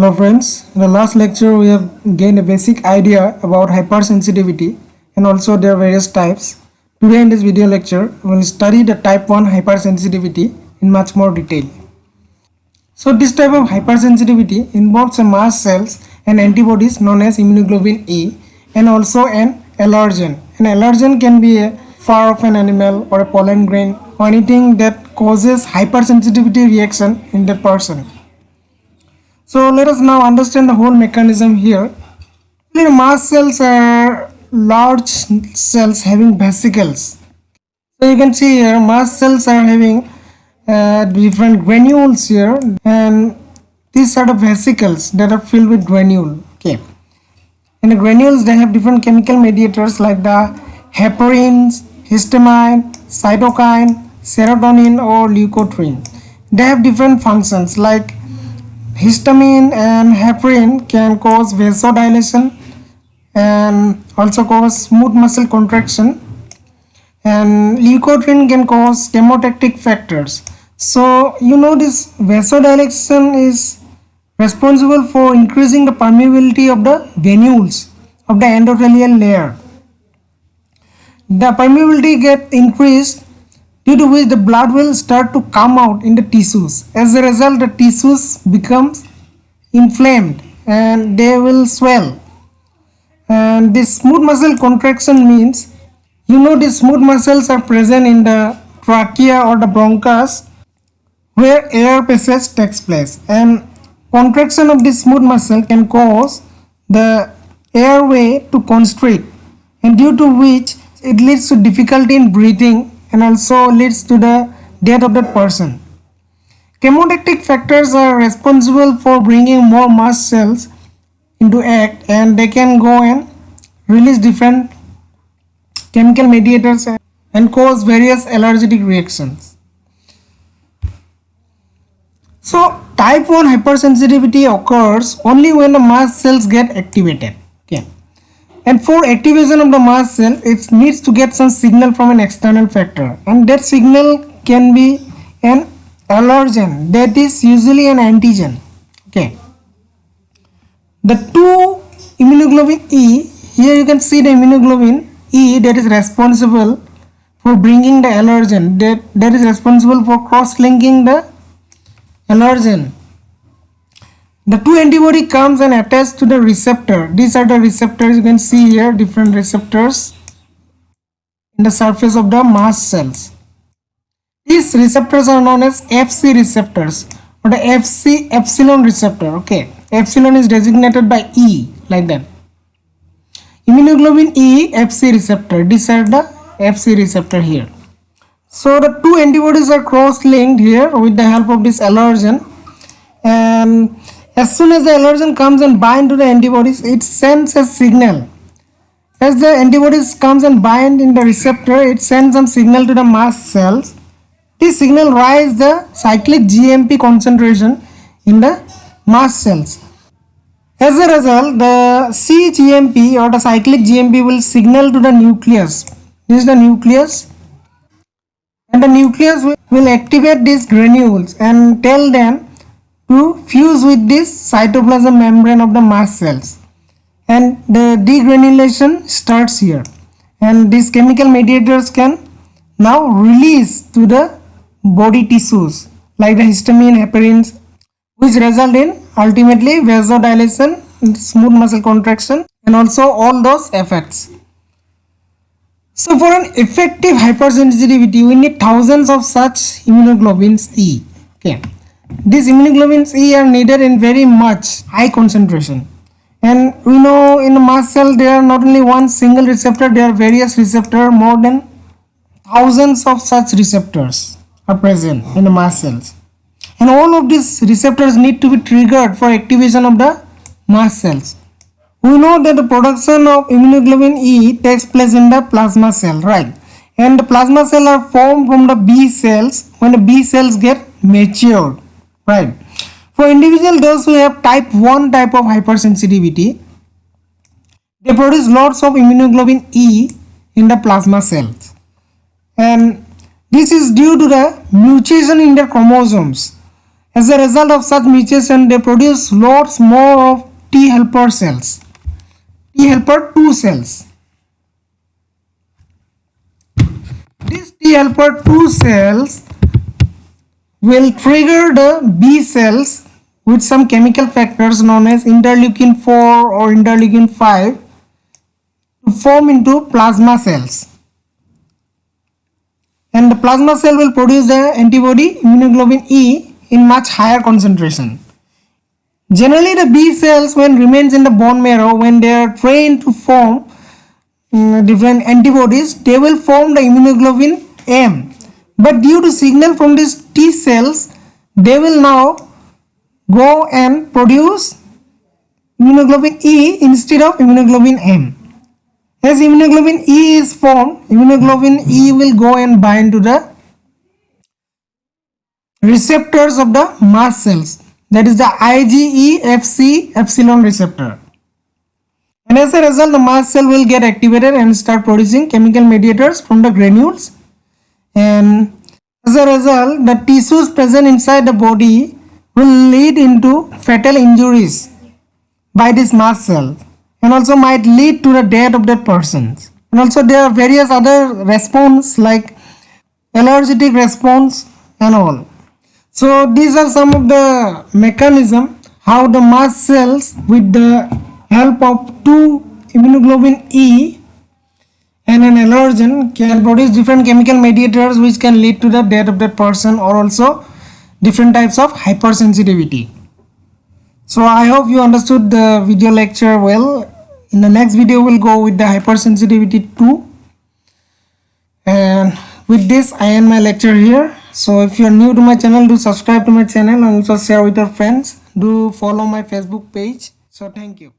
Hello friends, in the last lecture we have gained a basic idea about hypersensitivity and also their various types. Today in this video lecture we will study the type 1 hypersensitivity in much more detail. So this type of hypersensitivity involves a mast cells and antibodies known as immunoglobulin E and also an allergen. An allergen can be a fur of an animal or a pollen grain or anything that causes hypersensitivity reaction in the person. So let us now understand the whole mechanism here. The mast cells are large cells having vesicles. So you can see here mast cells are having different granules here, and these are the vesicles that are filled with granule. Okay, in the granules they have different chemical mediators like the heparins, histamine, cytokine, serotonin or leukotriene. They have different functions like histamine and heparin can cause vasodilation and also cause smooth muscle contraction, and leukotriene can cause chemotactic factors. So you know this vasodilation is responsible for increasing the permeability of the granules of the endothelial layer. The permeability gets increased due to which the blood will start to come out in the tissues. As a result, the tissues becomes inflamed and they will swell. And this smooth muscle contraction means, you know, the smooth muscles are present in the trachea or the bronchus where air passage takes place, and contraction of this smooth muscle can cause the airway to constrict, and due to which it leads to difficulty in breathing and also leads to the death of that person. Chemotactic factors are responsible for bringing more mast cells into act, and they can go and release different chemical mediators and cause various allergic reactions. So type 1 hypersensitivity occurs only when the mast cells get activated. Okay. And for activation of the mast cell, it needs to get some signal from an external factor, and that signal can be an allergen, that is usually an antigen. Okay. The two immunoglobulin E, here you can see the immunoglobulin E that is responsible for bringing the allergen, that is responsible for cross-linking the allergen. The two antibody comes and attach to the receptor. These are the receptors. You can see here different receptors in the surface of the mast cells. These receptors are known as Fc receptors or the Fc epsilon receptor. Okay, epsilon is designated by E like that. Immunoglobulin E Fc receptor. These are the Fc receptor here. So the two antibodies are cross-linked here with the help of this allergen, and as soon as the allergen comes and bind to the antibodies, it sends a signal. As the antibodies comes and bind in the receptor, it sends some signal to the mast cells. This signal raises the cyclic GMP concentration in the mast cells. As a result, the cGMP or the cyclic GMP will signal to the nucleus. This is the nucleus. And the nucleus will activate these granules and tell them to fuse with this cytoplasm membrane of the mast cells, and the degranulation starts here, and these chemical mediators can now release to the body tissues like the histamine, heparins, which result in ultimately vasodilation, smooth muscle contraction, and also all those effects. So for an effective hypersensitivity, we need thousands of such immunoglobulins E. Okay, these immunoglobulins E are needed in very much high concentration, and we know in a mast cell there are not only one single receptor, there are various receptors. More than thousands of such receptors are present in the mast cells, and all of these receptors need to be triggered for activation of the mast cells. We know that the production of immunoglobulin E takes place in the plasma cell, right? And the plasma cells are formed from the B cells when the B cells get matured, right? For individuals those who have type 1 type of hypersensitivity, they produce lots of immunoglobulin E in the plasma cells, and this is due to the mutation in the chromosomes, As a result of such mutation, they produce lots more of T helper cells, T helper 2 cells. These T helper 2 cells will trigger the B cells with some chemical factors known as interleukin 4 or interleukin 5 to form into plasma cells. And the plasma cell will produce the antibody immunoglobulin E in much higher concentration. Generally, the B cells, when remains in the bone marrow, when they are trained to form different antibodies, they will form the immunoglobulin M. But due to signal from these T cells, they will now go and produce immunoglobulin E instead of immunoglobulin M. As immunoglobulin E is formed, immunoglobulin E will go and bind to the receptors of the mast cells, that is the IgE Fc epsilon receptor. And as a result, the mast cell will get activated and start producing chemical mediators from the granules. And as a result, the tissues present inside the body will lead into fatal injuries by this mast cell, and also might lead to the death of that person. And also there are various other response like allergic response and all. So these are some of the mechanism how the mast cells with the help of 2 immunoglobulin E and an allergen can produce different chemical mediators which can lead to the death of that person, or also different types of hypersensitivity. So I hope you understood the video lecture well. In the next video we'll go with the hypersensitivity 2, and with this I end my lecture here. So if you are new to my channel, do subscribe to my channel and also share with your friends. Do follow my Facebook page. So thank you.